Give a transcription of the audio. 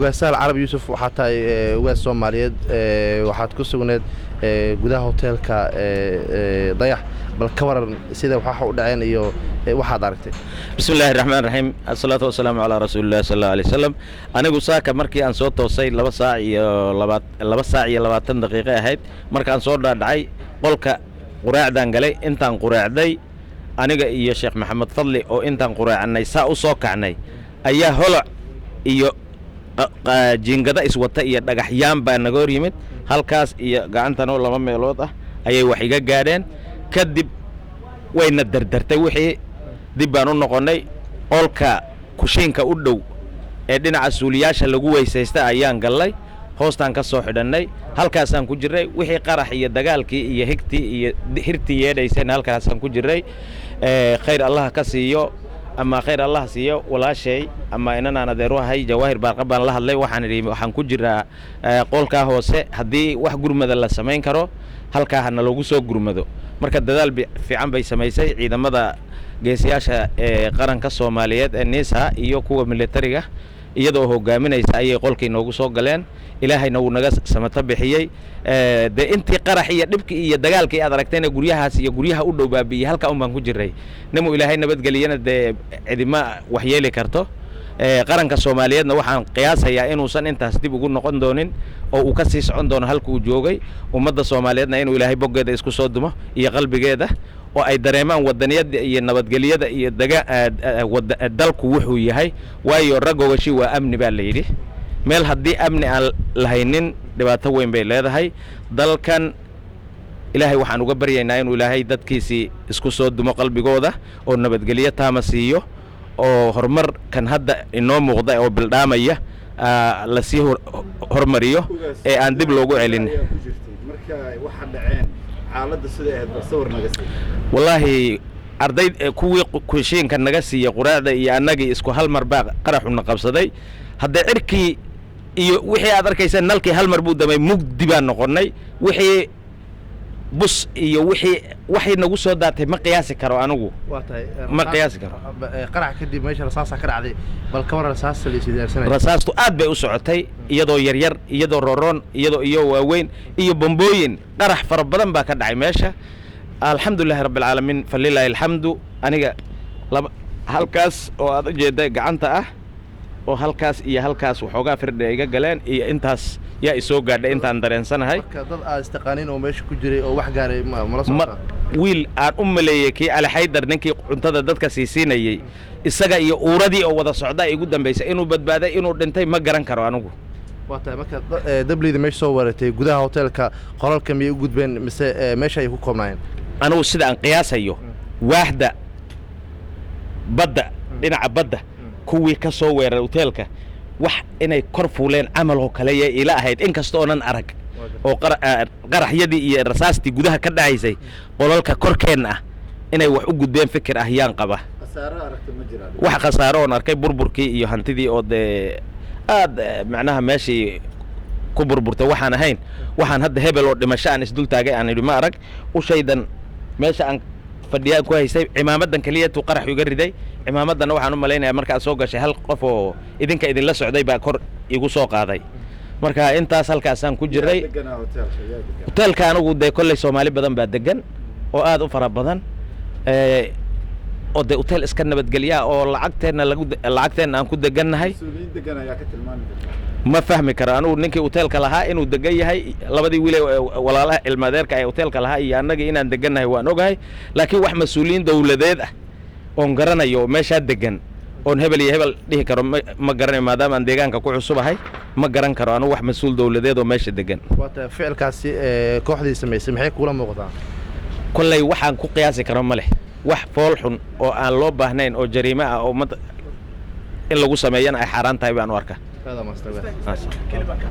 ugaasal Carab Yusuf waxa tahay ugaas Soomaaliyeed waxaad ku sugneed gudaha hotelka Dayax bal ka waran sida waxa u dhaceen iyo waxaad aragtay Bismillahir Rahmanir Rahim Assalatu wassalamu ala Rasulillah sallallahu alayhi wasallam anigu saaka markii aan soo toosay 2 saac iyo 20 daqiiqo ahayd markaan soo dhaadhacay qolka quraacdan galay intaan quraacday aniga iyo Sheekh Maxamed Fadli oo intaan quraacnay saa u soo kacnay ayaa holac iyo jiingada iswata iyo dhagaxyaan baa naga hor yimid halkaas iyo gacantana 2 meelood ah ayay wax iga gaadheen kadib wayna dardartay wixii dib baan u noqonay qolka kushiinka u dhow ee dhinaca suuliyaasha lagu weysaysta ayaan galnay hoostaan ka soo xidhanay halkaasaan ku jiray wixii qarax iyo dagaalkii iyo higtii iyo hirtii yeedhaysay halkaasaan ku jiray khayr Allah ka siiyo ama khayr Allah siiyo walaashay ama inaan adeeruhay Jawaahir Baarqabaan la hadlay waxaan ku jiraa qolka hoose hadii wax gurmada la sameyn karo halka hana lagu soo gurmado marka dadaal fiican bay sameysay ciidamada geesiyaasha qaranka Soomaaliyeed ee NISA iyo kuwa militariga iyadoo hogaaminaysa ayay qolkii noogu soo galeen ilaahayna uu naga samata bixiyay de intii qarax iyo dhibkii iyo dagaalkii aad aragtayna guryahaas iyo guryaha u dhow baabiyay halka baan ku jiray nimo ilaahay nabadgeliyana de cidima wax yeeli karto qaranka Soomaaliyeedna waxaan qiyaasayaa inuusan intaas dib ugu noqon doonin oo uu ka sii socon doono halka uu joogay ummadda Soomaaliyeedna inuu ilaahay boggeeda isku soo dumo iyo qalbigeeda oo ay dareemaan wadaniyada iyo nabadgeliyada iyo dalku wuxuu yahay waayo ragoogashi waa amni baa la yiri meel hadii amni aan lahaynin dhibaato weyn bay leedahay dalkan ilaahay waxaan uga baryaynaa inuu ilaahay dadkiisi isku soo dumo qalbigooda oo nabadgeliyo taama siiyo oo horumar kan hadda inoo muuqda oo bildhaamaya la sii hormariyo ee aan dib loogu celin marka waxa dhaceen xaaladda sida ahayd sawir naga sii wallahi arday kuwii kushiinka naga siiyay quraacda iyo annagii isku hal mar baa qaraxuna qabsaday hadda cirkii iyo wixii aad arkaysay nalkii hal mar buu damay mugdi baan noqonay wixii bus iyo wixii nagu soo daatay ma qiyaasi karo anigu ma qiyaasi karo qarax kadib meesha rasaas ka dhacday bal ka waran rasaas la isdiyaarsanay rasaastu aad bay u socotay iyadoo yar iyadoo roron iyadoo iyo waaweyn iyo bombooyin qarax fara badan baa ka dhacay meesha alxamdulilaahi rabbil caalamiin falillahi alxamdu aniga halkaas oo aad u jeeday gacanta ah oo halkaas iyo halkaas waxoogaa firdha iga galeen iyo intaas yaa isoo gaadhay intaan dareensanahay marka dad aad istaqaanin oo meesha ku jiray oo wax gaaray ma soo wiil aan u maleeyay kii Ali Haydar ninkii cuntada dadka siisinayay isaga iyo uuradii oo wada socda igu dambeysay inuu badbaaday inuu dhintay ma garan karo anigu waata marka dablida meesha soo waratay gudaha hotelka qolalka miyay u gudbeen mise meesha ay ku koobnaayeen anigu sida aan qiyaasayo waaxda badda dhinaca badda kuwii ka soo weeray hotelka wax inay kor fuuleen amal oo kale ila ahayd in kasta oo nan arag oo qaraxyadii iyo rasaastii gudaha ka dhacaysay qolalka korkeen ah inay wax u gudbeen fikir ah yaan qaba khasaaro aragtay ma jiraan wax khasaaro oo arkay burburkii iyo hantidii oo aad macnaha meeshii ku burburtay waxaan ahayn waxaan hadda hebel oo dhimasho aan isdul taagay aan ma arag u shaydan meesha aan fadhiyaan ku haysay cimaamadan kaliya tuu qarax uga riday cimaamadan waxaan u maleynayaa marka soo gashay hal qof oo idinka idin la socday baa kor igu soo qaaday marka intaas halkaas aan ku jiray hotelka anigu de kulay Soomaali badan baa degan oo aad u fara badan oo de hotel iska nabadgeliya oo lacagteena aan ku degannahay ma fahmi karo anigu ninkii hotelka lahaa inuu degan yahay labadii wiil walaalaha ilmaadeerka ay hotelka lahaa iyo annagii inaan degannahay waan ogahay laakiin wax mas'uuliyiin dawladeed ah oo garanayo meesha degan oo hebel iyo hebel dhihi karo ma garanayo maadaama aan deegaanka ku cusubahay ma garan karo anigu wax mas'uul dawladeed oo meesha degan waata ficilkaasi kooxdii sameysay maxay kula muuqdaan kullay waxaan ku qiyaasi karo ma leh wax fool xun oo aan loo baahnayn oo jariimo ah oo in lagu sameeyana ay xaraan tahay baan u arkaa هذا ما استوى